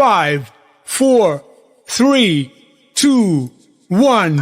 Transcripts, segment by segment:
5, 4, 3, 2, 1.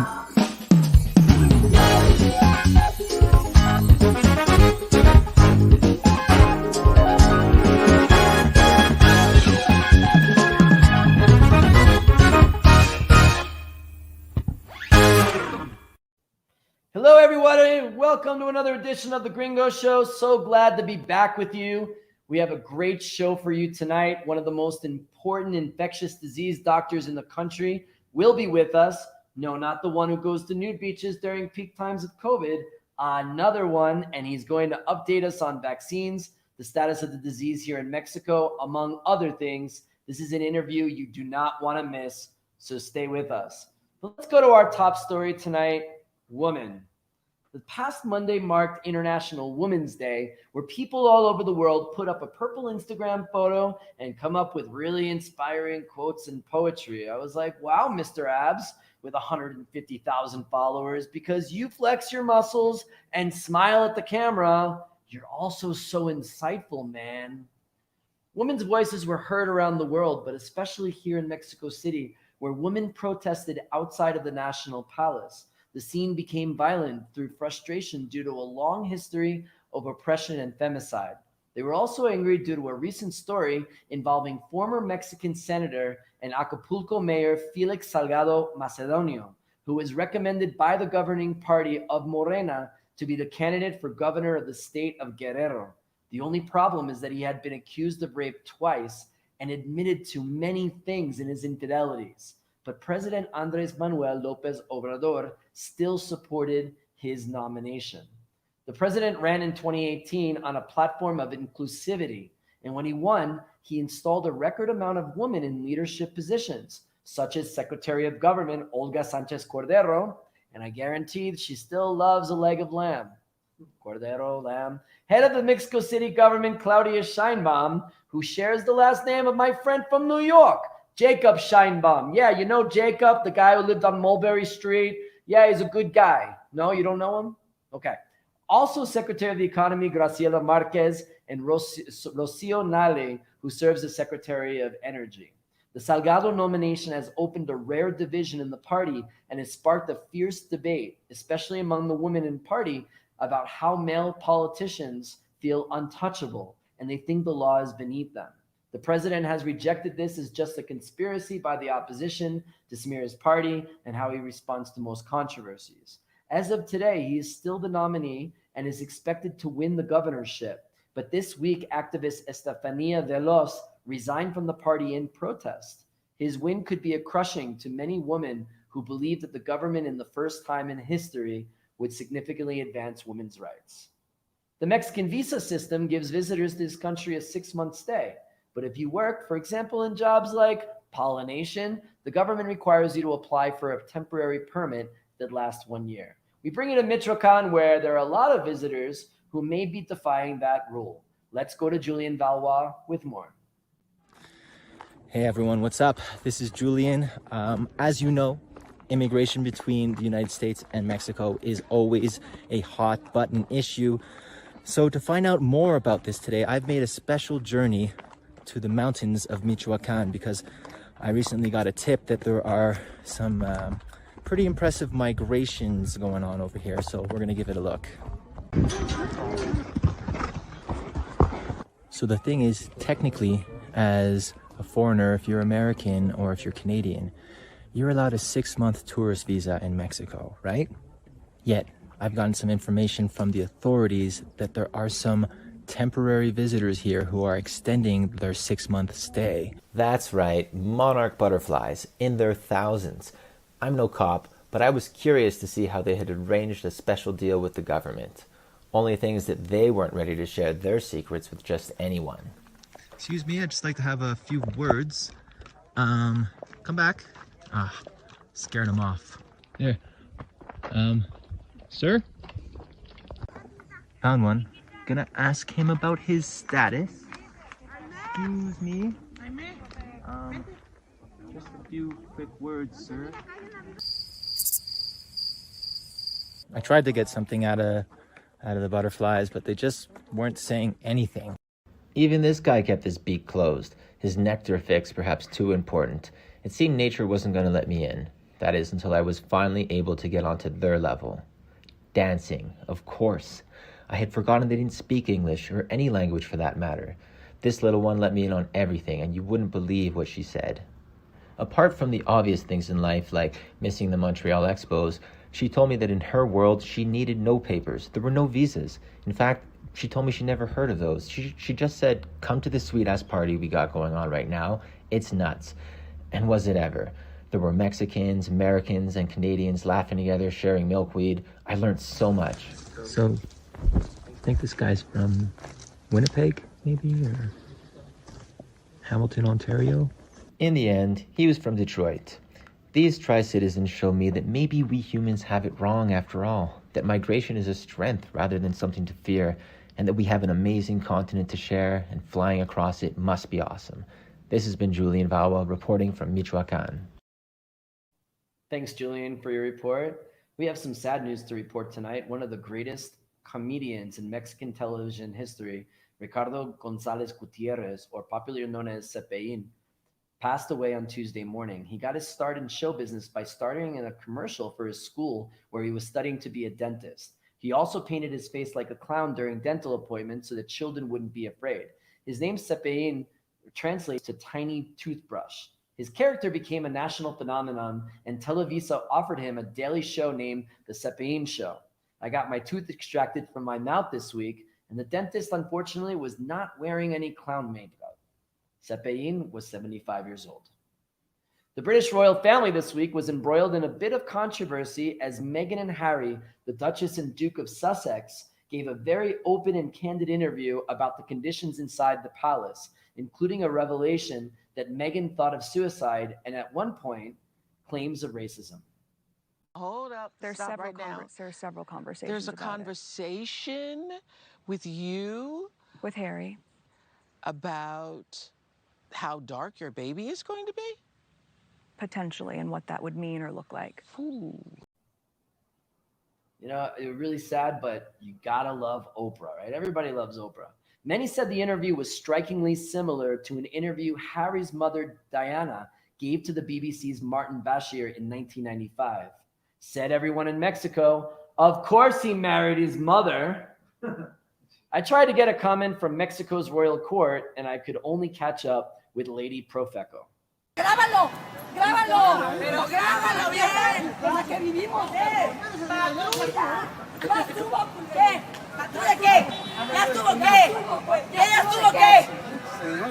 Hello, everybody. Welcome to another edition of the Gringo Show. So glad to be back with you. We have a great show for you tonight. One of the most important infectious disease doctors in the country will be with us. No, not the one who goes to nude beaches during peak times of COVID. Another one, and he's going to update us on vaccines, the status of the disease here in Mexico, among other things. This is an interview you do not want to miss, so stay with us. But let's go to our top story tonight. Woman. The past Monday marked International Women's Day, where people all over the world put up a purple Instagram photo and come up with really inspiring quotes and poetry. I was like, wow, Mr. Abs, with 150,000 followers, because you flex your muscles and smile at the camera, you're also so insightful, man. Women's voices were heard around the world, but especially here in Mexico City, where women protested outside of the National Palace. The scene became violent through frustration due to a long history of oppression and femicide. They were also angry due to a recent story involving former Mexican senator and Acapulco mayor Felix Salgado Macedonio, who was recommended by the governing party of Moreno to be the candidate for governor of the state of Guerrero. The only problem is that he had been accused of rape twice and admitted to many things in his infidelities. But President Andrés Manuel López Obrador still supported his nomination. The president ran in 2018 on a platform of inclusivity, and when he won, he installed a record amount of women in leadership positions, such as Secretary of Government Olga Sánchez Cordero, and I guarantee she still loves a leg of lamb. Cordero, lamb. Head of the Mexico City government, Claudia Sheinbaum, who shares the last name of my friend from New York, Jacob Sheinbaum. Yeah, you know Jacob, the guy who lived on Mulberry Street. Yeah, he's a good guy. No, you don't know him? Okay. Also, Secretary of the Economy, Graciela Marquez, and Rocio Nale, who serves as Secretary of Energy. The Salgado nomination has opened a rare division in the party and has sparked a fierce debate, especially among the women in the party, about how male politicians feel untouchable and they think the law is beneath them. The president has rejected this as just a conspiracy by the opposition to smear his party and how he responds to most controversies. As of today, he is still the nominee and is expected to win the governorship. But this week, activist Estefania Veloz resigned from the party in protest. His win could be a crushing to many women who believe that the government in the first time in history would significantly advance women's rights. The Mexican visa system gives visitors to this country a 6-month stay. But if you work, for example, in jobs like pollination, the government requires you to apply for a temporary permit that lasts 1 year. We bring you to Michoacan, where there are a lot of visitors who may be defying that rule. Let's go to Julian Valois with more. Hey everyone, what's up? This is Julian. As you know, immigration between the United States and Mexico is always a hot button issue. So to find out more about this today, I've made a special journey to the mountains of Michoacan because I recently got a tip that there are some pretty impressive migrations going on over here. So we're gonna give it a look. So the thing is, technically, as a foreigner, if you're American or if you're Canadian, you're allowed a 6-month tourist visa in Mexico, right? Yet, I've gotten some information from the authorities that there are some temporary visitors here who are extending their 6-month stay. That's right, monarch butterflies in their thousands. I'm no cop, but I was curious to see how they had arranged a special deal with the government. Only thing is that they weren't ready to share their secrets with just anyone. Excuse me, I'd just like to have a few words. Come back. Scared him off. There. Sir? Found one. Gonna ask him about his status. Excuse me. Just a few quick words, sir. I tried to get something out of the butterflies, but they just weren't saying anything. Even this guy kept his beak closed, his nectar fix perhaps too important. It seemed nature wasn't going to let me in. That is, until I was finally able to get onto their level. Dancing, of course. I had forgotten they didn't speak English, or any language for that matter. This little one let me in on everything, and you wouldn't believe what she said. Apart from the obvious things in life, like missing the Montreal Expos, she told me that in her world, she needed no papers. There were no visas. In fact, she told me she never heard of those. She just said, come to this sweet-ass party we got going on right now. It's nuts. And was it ever? There were Mexicans, Americans, and Canadians laughing together, sharing milkweed. I learned so much. So, I think this guy's from Winnipeg, maybe, or Hamilton, Ontario? In the end, he was from Detroit. These tri-citizens show me that maybe we humans have it wrong after all, that migration is a strength rather than something to fear, and that we have an amazing continent to share, and flying across it must be awesome. This has been Julian Vawa reporting from Michoacan. Thanks, Julian, for your report. We have some sad news to report tonight. One of the greatest comedians in Mexican television history, Ricardo Gonzalez Gutierrez, or popularly known as Cepillín, passed away on Tuesday morning. He got his start in show business by starring in a commercial for his school where he was studying to be a dentist. He also painted his face like a clown during dental appointments so that children wouldn't be afraid. His name Cepillín translates to tiny toothbrush. His character became a national phenomenon, and Televisa offered him a daily show named The Cepillín Show. I got my tooth extracted from my mouth this week, and the dentist, unfortunately, was not wearing any clown makeup. Cepillín was 75 years old. The British royal family this week was embroiled in a bit of controversy as Meghan and Harry, the Duchess and Duke of Sussex, gave a very open and candid interview about the conditions inside the palace, including a revelation that Meghan thought of suicide and at one point claims of racism. Hold up, There are several conversations. There's a about conversation with you with Harry about how dark your baby is going to be? potentially and what that would mean or look like. Ooh. You know, it was really sad, but you gotta love Oprah, right? Everybody loves Oprah. Many said the interview was strikingly similar to an interview Harry's mother, Diana, gave to the BBC's Martin Bashir in 1995. Said everyone in Mexico, of course he married his mother. I tried to get a comment from Mexico's royal court, and I could only catch up with Lady Profeco. ¡Grábalo! ¡Grábalo! ¡Pero grábalo bien! ¡Con la que vivimos! ¡Patrulla! ¿Patrulla qué? ¿Patrulla qué? ¿Ya estuvo qué? ¿Ya estuvo qué?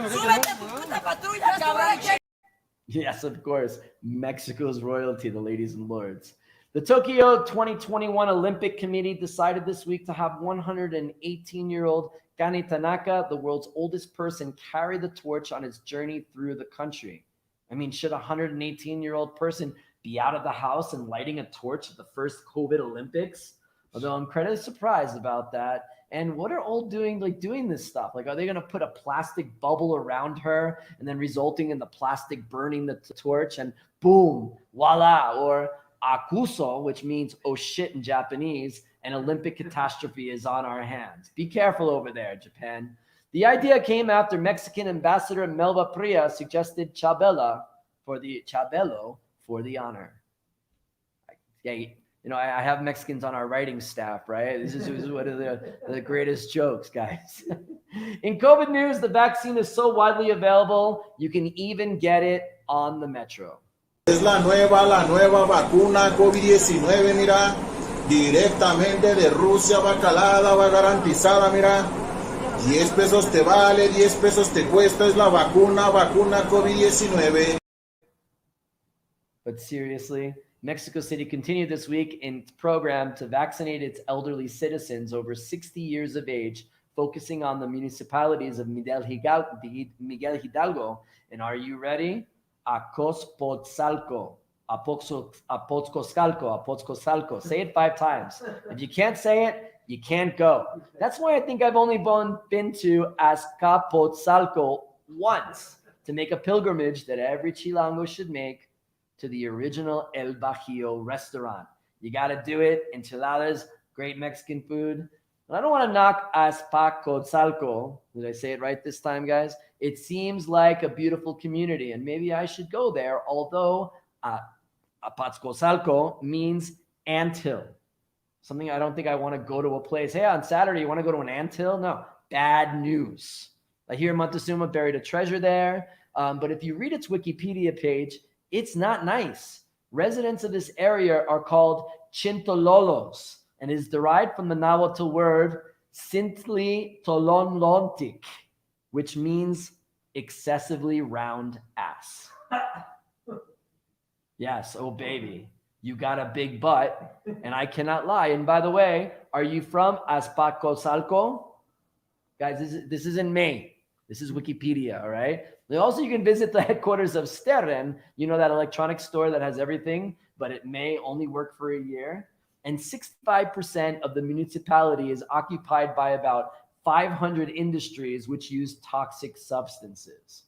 ¡Súbete a tu puta patrulla, cabrón! Yes, of course, Mexico's royalty, the ladies and lords. The Tokyo 2021 Olympic Committee decided this week to have 118-year-old Gane Tanaka, the world's oldest person, carry the torch on his journey through the country. I mean, should a 118-year-old person be out of the house and lighting a torch at the first COVID Olympics? Although I'm kind of surprised about that. And what are old doing this stuff? Like, are they going to put a plastic bubble around her and then resulting in the plastic burning the torch and boom, voila, or akuso, which means oh shit in Japanese, an Olympic catastrophe is on our hands. Be careful over there, Japan. The idea came after Mexican ambassador Melba Pria suggested Chabelo for the honor. Yeah, you know, I have Mexicans on our writing staff, right? This is one of the greatest jokes, guys. In COVID news, the vaccine is so widely available, you can even get it on the metro. Es la nueva vacuna COVID-19, mira, directamente de Rusia, va calada, va garantizada, mira. 10 pesos te vale, 10 pesos te cuesta, es la vacuna COVID-19. But seriously, Mexico City continued this week in its program to vaccinate its elderly citizens over 60 years of age, focusing on the municipalities of Miguel Hidalgo. And are you ready? Apotzcalco. Say it 5 times. If you can't say it, you can't go. That's why I think I've only been to Azcapotzalco once, to make a pilgrimage that every Chilango should make to the original El Bajío restaurant. You got to do it. Enchiladas, great Mexican food. And I don't want to knock Azcapotzalco. Did I say it right this time, guys? It seems like a beautiful community, and maybe I should go there, although Azcapotzalco means anthill. Something I don't think I want to go to a place. Hey, on Saturday, you want to go to an anthill? No, bad news. I hear Montezuma buried a treasure there, but if you read its Wikipedia page, it's not nice. Residents of this area are called Chintololos, and is derived from the Nahuatl word Sintli Tolonlontic, which means excessively round ass. Yes, oh baby, you got a big butt, and I cannot lie. And by the way, are you from Azcapotzalco? Guys, this is in May. This is Wikipedia, all right? Also, you can visit the headquarters of Sterren, you know, that electronic store that has everything, but it may only work for a year. And 65% of the municipality is occupied by about 500 industries which use toxic substances.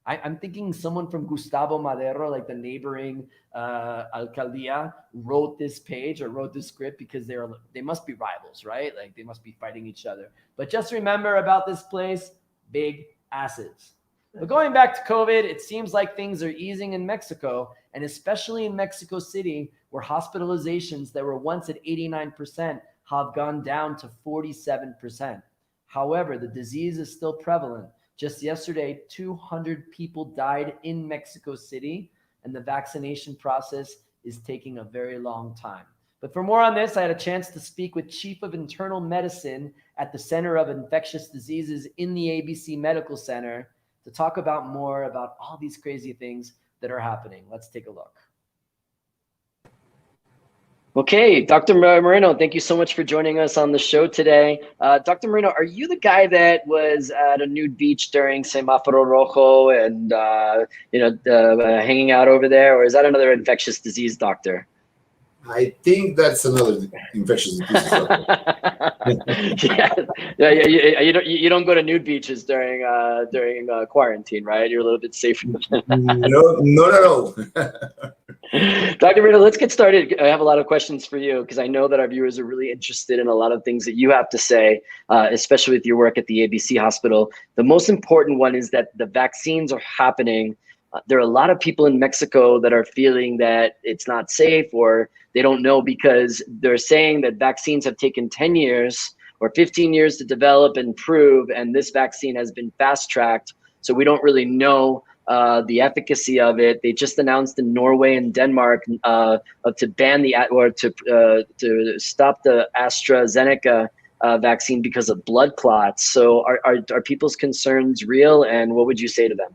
I'm thinking someone from Gustavo Madero, like the neighboring alcaldía, wrote this page or wrote this script because they must be rivals, right? Like they must be fighting each other. But just remember about this place, big asses. But going back to COVID, it seems like things are easing in Mexico, and especially in Mexico City, where hospitalizations that were once at 89% have gone down to 47%. However, the disease is still prevalent. Just yesterday, 200 people died in Mexico City, and the vaccination process is taking a very long time. But for more on this, I had a chance to speak with Chief of Internal Medicine at the Center of Infectious Diseases in the ABC Medical Center to talk about more about all these crazy things that are happening. Let's take a look. Okay, Dr. Moreno, thank you so much for joining us on the show today. Dr. Moreno, are you the guy that was at a nude beach during Semáforo Rojo and hanging out over there, or is that another infectious disease doctor? I think that's another infectious disease. You don't go to nude beaches during quarantine, right? You're a little bit safer. No, not at all. Dr. Moreno, let's get started. I have a lot of questions for you because I know that our viewers are really interested in a lot of things that you have to say, especially with your work at the ABC Hospital. The most important one is that the vaccines are happening. There are a lot of people in Mexico that are feeling that it's not safe, or they don't know because they're saying that vaccines have taken 10 years or 15 years to develop and prove, and this vaccine has been fast-tracked. So we don't really know the efficacy of it. They just announced in Norway and Denmark to ban to stop the AstraZeneca vaccine because of blood clots. So are people's concerns real, and what would you say to them?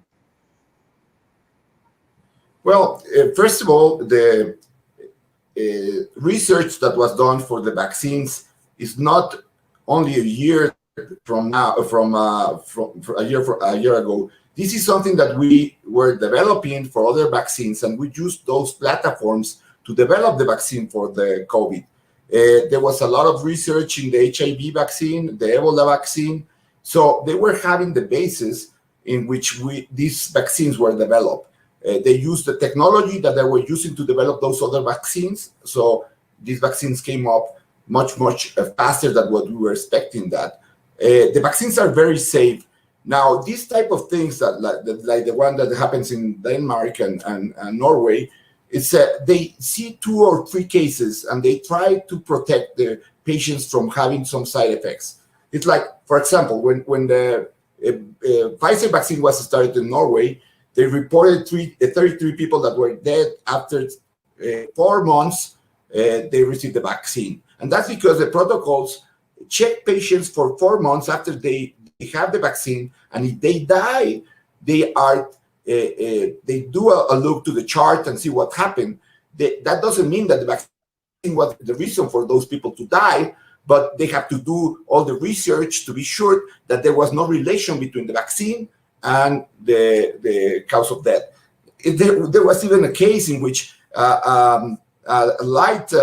Well, first of all, the research that was done for the vaccines is not only a year from now, from a year ago. This is something that we were developing for other vaccines, and we used those platforms to develop the vaccine for the COVID. There was a lot of research in the HIV vaccine, the Ebola vaccine. So they were having the basis in which these vaccines were developed. They used the technology that they were using to develop those other vaccines. So these vaccines came up much faster than what we were expecting that. The vaccines are very safe. Now, these type of things that like the one that happens in Denmark and Norway, it's they see 2 or 3 cases and they try to protect the patients from having some side effects. It's like, for example, when the Pfizer vaccine was started in Norway, they reported 33 people that were dead after 4 months they received the vaccine. And that's because the protocols check patients for 4 months after they have the vaccine, and if they die, they do a look to the chart and see what happened. That doesn't mean that the vaccine was the reason for those people to die, but they have to do all the research to be sure that there was no relation between the vaccine and the cause of death. There was even a case in which a light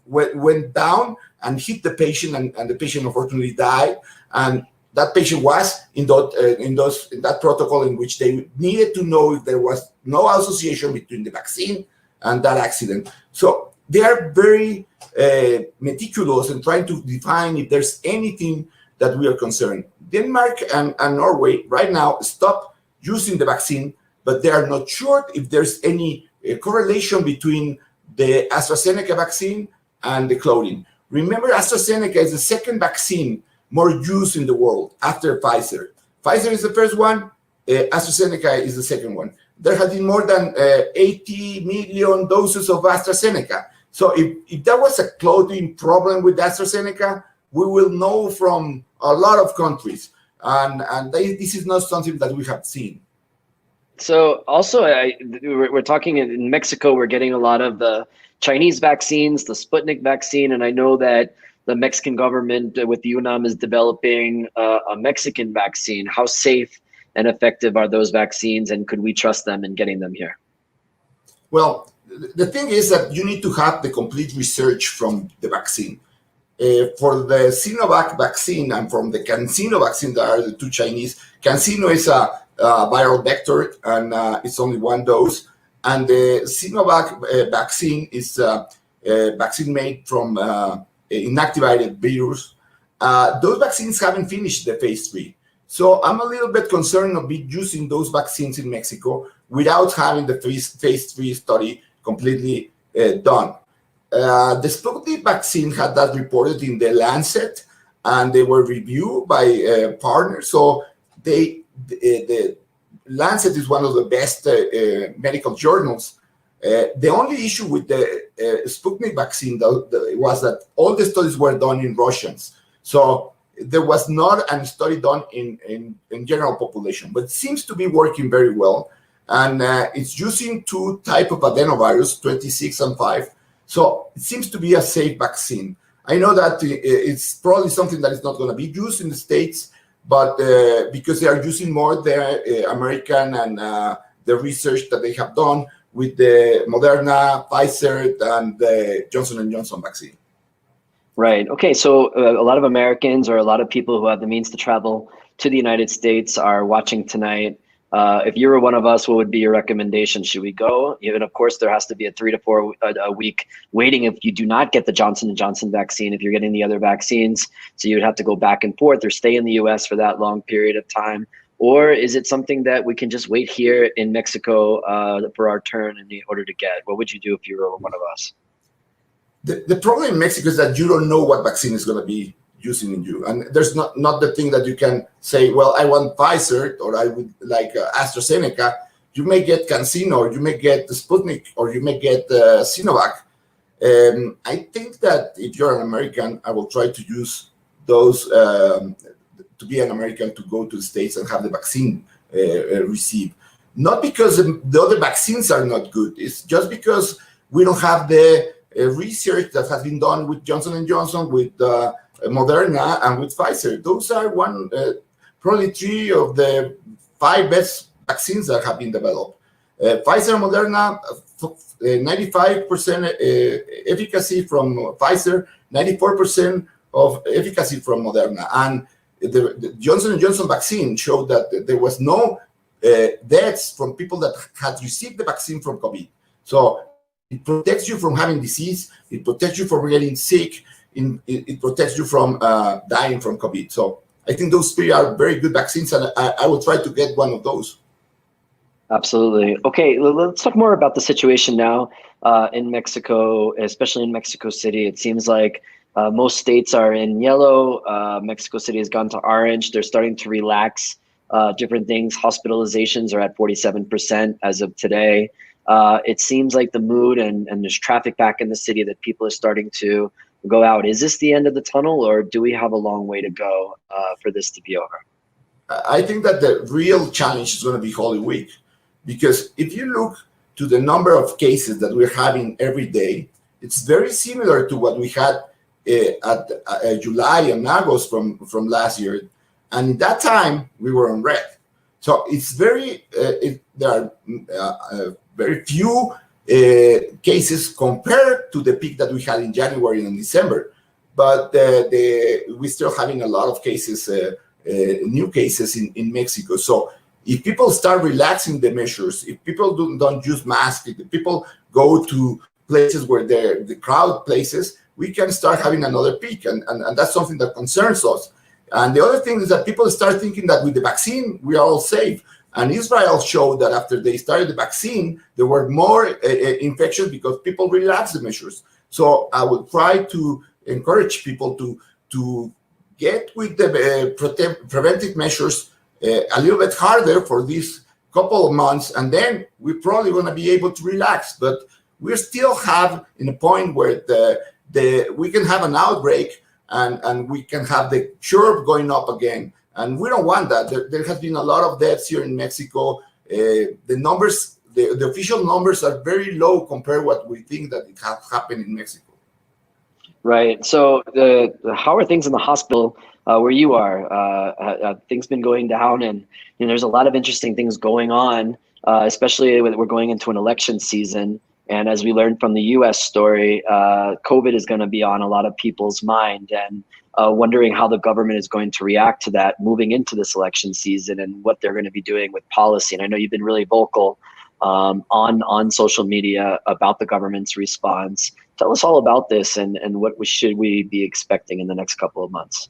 went down and hit the patient, and the patient unfortunately died. And that patient was in that protocol in which they needed to know if there was no association between the vaccine and that accident. So they are very meticulous in trying to define if there's anything that we are concerned. Denmark and Norway right now stop using the vaccine, but they are not sure if there's any correlation between the AstraZeneca vaccine and the clothing. Remember, AstraZeneca is the second vaccine more used in the world after Pfizer. Pfizer is the first one, AstraZeneca is the second one. There have been more than 80 million doses of AstraZeneca. So if there was a clothing problem with AstraZeneca, we will know from a lot of countries. And this is not something that we have seen. So also, we're talking in Mexico, we're getting a lot of the Chinese vaccines, the Sputnik vaccine, and I know that the Mexican government with the UNAM is developing a Mexican vaccine. How safe and effective are those vaccines, and could we trust them in getting them here? Well, the thing is that you need to have the complete research from the vaccine. For the Sinovac vaccine and from the CanSino vaccine, that are the two Chinese. CanSino is a viral vector, and it's only one dose. And the Sinovac vaccine is a vaccine made from inactivated virus. Those vaccines haven't finished the phase 3. So I'm a little bit concerned of using those vaccines in Mexico without having the phase 3 study completely done. The Sputnik vaccine had that reported in the Lancet, and they were reviewed by partners. So the Lancet is one of the best medical journals. The only issue with the Sputnik vaccine was that all the studies were done in Russians. So there was not a study done in general population, but it seems to be working very well. And it's using two types of adenovirus, 26 and 5. So it seems to be a safe vaccine. I know that it's probably something that is not going to be used in the States, but because they are using more the American and the research that they have done with the Moderna, Pfizer, and the Johnson & Johnson vaccine. Right. Okay. So a lot of Americans or a lot of people who have the means to travel to the United States are watching tonight. If you were one of us, what would be your recommendation? Should we go? Even, of course, there has to be a 3 to 4 week waiting if you do not get the Johnson & Johnson vaccine, if you're getting the other vaccines. So you would have to go back and forth or stay in the U.S. for that long period of time. Or is it something that we can just wait here in Mexico for our turn in order to get? What would you do if you were one of us? The problem in Mexico is that you don't know what vaccine is going to be using in you. And there's not the thing that you can say, well, I want Pfizer or I would like AstraZeneca. You may get CanSino, or you may get the Sputnik, or you may get Sinovac. I think that if you're an American, I will try to use those to be an American to go to the States and have the vaccine received. Not because the other vaccines are not good. It's just because we don't have the research that has been done with Johnson & Johnson, with Moderna, and with Pfizer. Those are probably 3 of the 5 best vaccines that have been developed. Pfizer and Moderna, 95% efficacy from Pfizer, 94% of efficacy from Moderna. And the Johnson & Johnson vaccine showed that there was no deaths from people that had received the vaccine from COVID. So it protects you from having disease. It protects you from getting sick. It protects you from dying from COVID. So I think those 3 are very good vaccines, and I will try to get one of those. Absolutely. Okay, let's talk more about the situation now in Mexico, especially in Mexico City. It seems like most states are in yellow. Mexico City has gone to orange. They're starting to relax different things. Hospitalizations are at 47% as of today. It seems like the mood and there's traffic back in the city that people are starting to go out. Is this the end of the tunnel, or do we have a long way to go for this to be over? I think that the real challenge is going to be Holy Week, because if you look to the number of cases that we're having every day, it's very similar to what we had at July and August from last year. And at that time, we were on red. So it's very, there are very few cases compared to the peak that we had in January and December. But we're still having a lot of cases, new cases in Mexico. So if people start relaxing the measures, if people don't use masks, if people go to places where the crowd places, we can start having another peak. And that's something that concerns us. And the other thing is that people start thinking that with the vaccine, we are all safe. And Israel showed that after they started the vaccine, there were more infections because people relaxed the measures. So I will try to encourage people to get with the preventive measures a little bit harder for these couple of months, and then we're probably going to be able to relax. But we still have in a point where we can have an outbreak and we can have the curve going up again. And we don't want that. There has been a lot of deaths here in Mexico. The numbers, the official numbers are very low compared to what we think that it has happened in Mexico. Right. So how are things in the hospital where you are? Have things been going down? And there's a lot of interesting things going on, especially when we're going into an election season. And as we learned from the U.S. story, COVID is going to be on a lot of people's mind, and wondering how the government is going to react to that moving into this election season and what they're going to be doing with policy. And I know you've been really vocal on social media about the government's response. Tell us all about this and what should we be expecting in the next couple of months?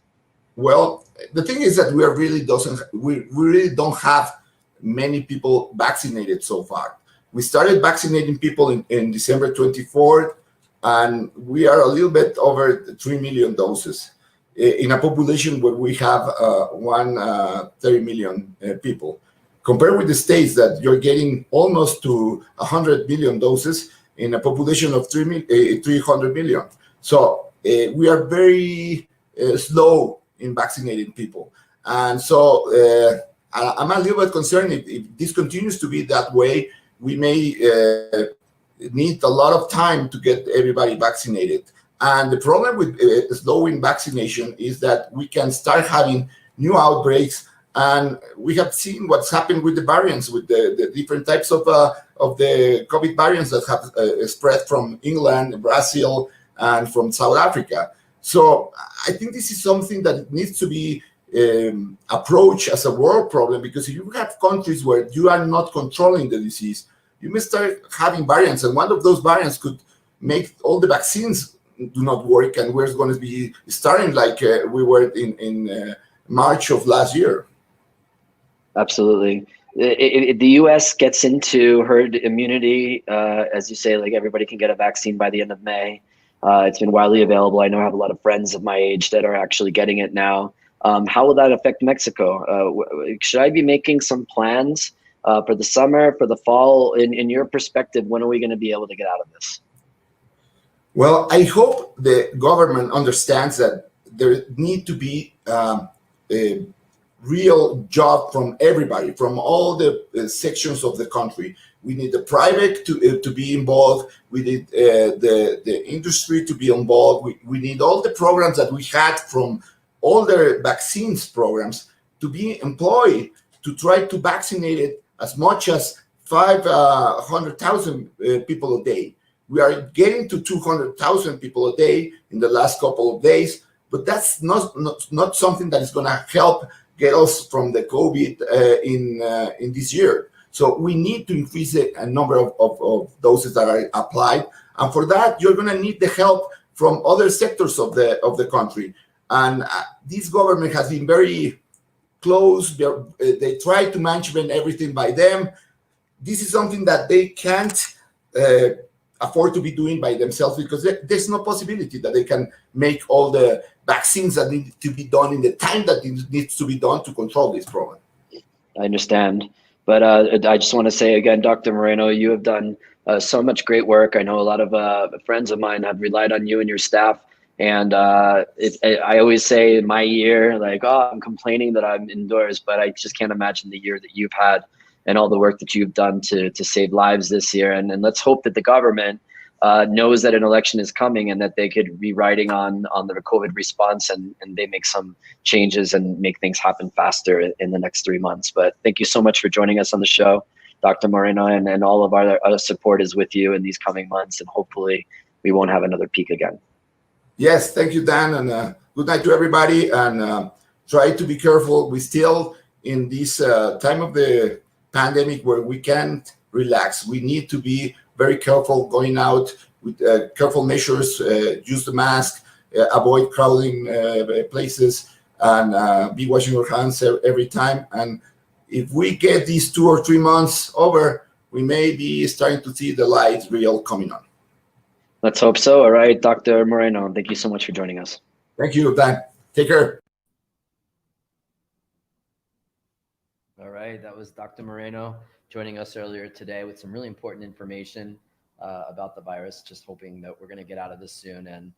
Well, the thing is that we really don't have many people vaccinated so far. We started vaccinating people in December 24th, and we are a little bit over 3 million doses in a population where we have 30 million people. Compared with the States that you're getting almost to 100 million doses in a population of 300 million. So we are very slow in vaccinating people. And so I'm a little bit concerned if this continues to be that way, we may need a lot of time to get everybody vaccinated. And the problem with slowing vaccination is that we can start having new outbreaks. And we have seen what's happened with the variants, with the different types of the COVID variants that have spread from England, Brazil, and from South Africa. So I think this is something that needs to be approached as a world problem, because if you have countries where you are not controlling the disease, you may start having variants, and one of those variants could make all the vaccines do not work, and we're going to be starting like we were in March of last year. Absolutely. If the U.S. gets into herd immunity, as you say, like everybody can get a vaccine by the end of May. It's been widely available. I know I have a lot of friends of my age that are actually getting it now. How will that affect Mexico? Should I be making some plans for the summer, for the fall? In your perspective, when are we going to be able to get out of this? Well, I hope the government understands that there need to be a real job from everybody, from all the sections of the country. We need the private to be involved. We need the industry to be involved. We need all the programs that we had from all the vaccines programs to be employed to try to vaccinate it as much as 500,000 people a day. We are getting to 200,000 people a day in the last couple of days, but that's not something that is going to help get us from the COVID in this year. So we need to increase the number of doses that are applied, and for that you're going to need the help from other sectors of the country. And this government has been very close. They try to manage everything by them. This is something that they can't afford to be doing by themselves, because there's no possibility that they can make all the vaccines that need to be done in the time that it needs to be done to control this problem. I understand. But I just want to say again, Dr. Moreno, you have done so much great work. I know a lot of friends of mine have relied on you and your staff. And I always say in my year, like, oh, I'm complaining that I'm indoors, but I just can't imagine the year that you've had and all the work that you've done to save lives this year. And let's hope that the government knows that an election is coming and that they could be riding on the COVID response and they make some changes and make things happen faster in the next 3 months. But thank you so much for joining us on the show, Dr. Moreno, and all of our other support is with you in these coming months, and hopefully we won't have another peak again. Yes, thank you, Dan, and good night to everybody, and try to be careful. We're still in this time of the pandemic where we can't relax. We need to be very careful going out with careful measures, use the mask, avoid crowding places, and be washing your hands every time. And if we get these 2 or 3 months over, we may be starting to see the light real coming on. Let's hope so. All right, Dr. Moreno, thank you so much for joining us. Thank you, Dan. Take care. All right, that was Dr. Moreno joining us earlier today with some really important information about the virus. Just hoping that we're going to get out of this soon and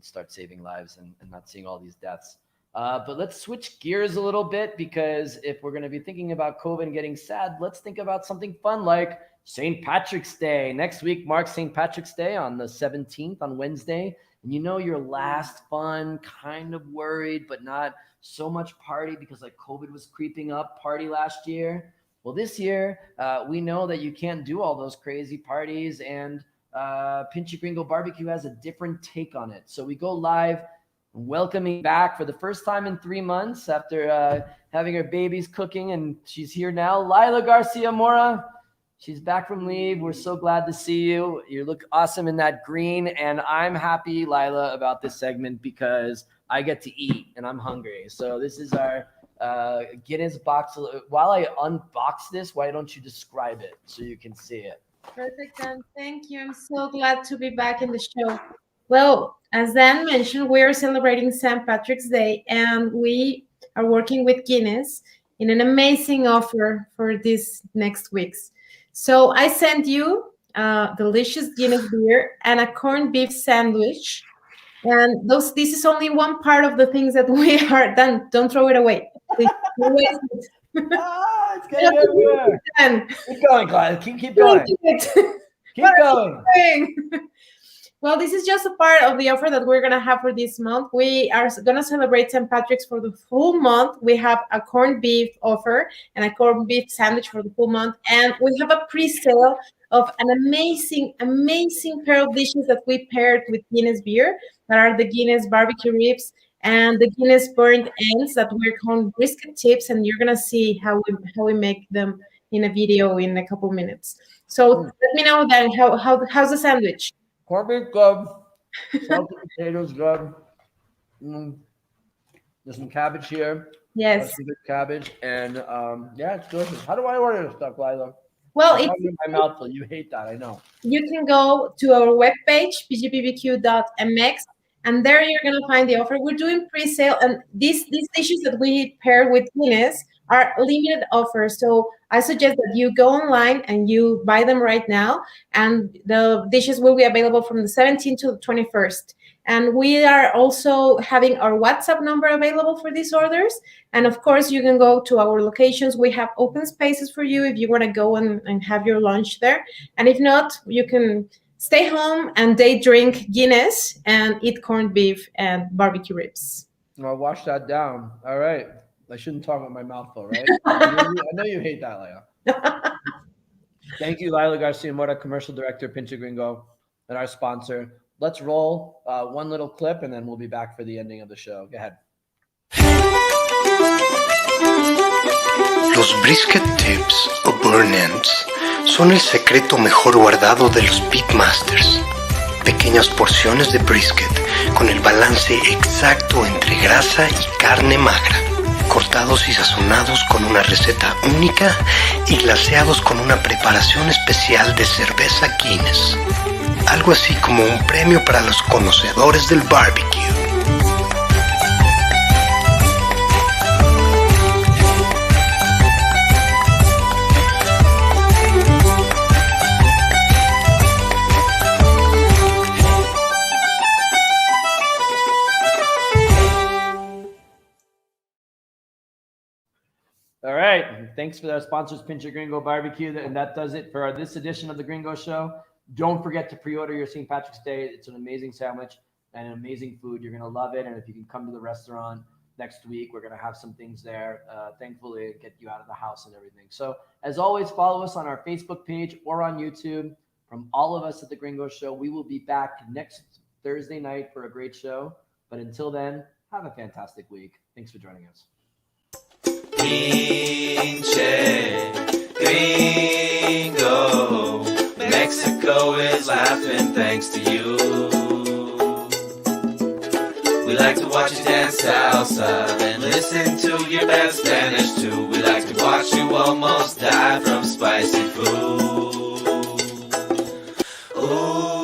start saving lives and not seeing all these deaths. But let's switch gears a little bit, because if we're going to be thinking about COVID and getting sad, let's think about something fun like St. Patrick's Day. Next week marks St. Patrick's Day on the 17th, on Wednesday. And you know, your last fun, kind of worried, but not so much party because like COVID was creeping up party last year. Well, this year, we know that you can't do all those crazy parties, and Pinche Gringo Barbecue has a different take on it. So we go live, welcoming back for the first time in 3 months after having her babies cooking, and she's here now, Lila Garcia Mora. She's back from leave. We're so glad to see you. You look awesome in that green, and I'm happy, Lila, about this segment because I get to eat and I'm hungry. So this is our Guinness box. While I unbox this, why don't you describe it so you can see it? Perfect, Dan. Thank you. I'm so glad to be back in the show. Well, as Dan mentioned, we are celebrating St. Patrick's Day, and we are working with Guinness in an amazing offer for these next weeks. So I sent you delicious Guinness beer and a corned beef sandwich. And this is only one part of the things that we are done. Don't throw it away. Please, don't waste it. It's getting everywhere. Keep going, Clyde. Keep going. Keep going. Well, this is just a part of the offer that we're going to have for this month. We are going to celebrate St. Patrick's for the full month. We have a corned beef offer and a corned beef sandwich for the full month. And we have a pre-sale of an amazing, amazing pair of dishes that we paired with Guinness beer, that are the Guinness barbecue ribs and the Guinness burnt ends that we're calling brisket tips. And you're going to see how we make them in a video in a couple minutes. So let me know then, how's the sandwich? Corned beef good. Salted potatoes good. There's some cabbage here. Yes. Some good cabbage. And yeah, it's delicious. How do I order this stuff, Lila? Well, it's in my mouthful. You hate that, I know. You can go to our webpage, pgbbq.mx, and there you're going to find the offer. We're doing pre-sale, and these dishes that we pair with Guinness are limited offers. So I suggest that you go online and you buy them right now. And the dishes will be available from the 17th to the 21st. And we are also having our WhatsApp number available for these orders. And of course, you can go to our locations. We have open spaces for you if you want to go and have your lunch there. And if not, you can stay home and day drink Guinness and eat corned beef and barbecue ribs. I'll wash that down. All right. I shouldn't talk with my mouth full, right? I know you hate that, Lila. Thank you, Lila Garcia Mora, Commercial Director, Pinche Gringo, and our sponsor. Let's roll one little clip, and then we'll be back for the ending of the show. Go ahead. Los brisket tips o burn ends son el secreto mejor guardado de los pitmasters. Pequeñas porciones de brisket con el balance exacto entre grasa y carne magra, cortados y sazonados con una receta única y glaseados con una preparación especial de cerveza Guinness. Algo así como un premio para los conocedores del barbecue. All right. Thanks for our sponsors, Pinche Gringo Barbecue. And that does it for this edition of the Gringo Show. Don't forget to pre-order your St. Patrick's Day. It's an amazing sandwich and an amazing food. You're going to love it. And if you can come to the restaurant next week, we're going to have some things there, thankfully, get you out of the house and everything. So as always, follow us on our Facebook page or on YouTube. From all of us at the Gringo Show, we will be back next Thursday night for a great show. But until then, have a fantastic week. Thanks for joining us. Pinche Gringo, Mexico is laughing thanks to you. We like to watch you dance salsa and listen to your bad Spanish too. We like to watch you almost die from spicy food. Ooh.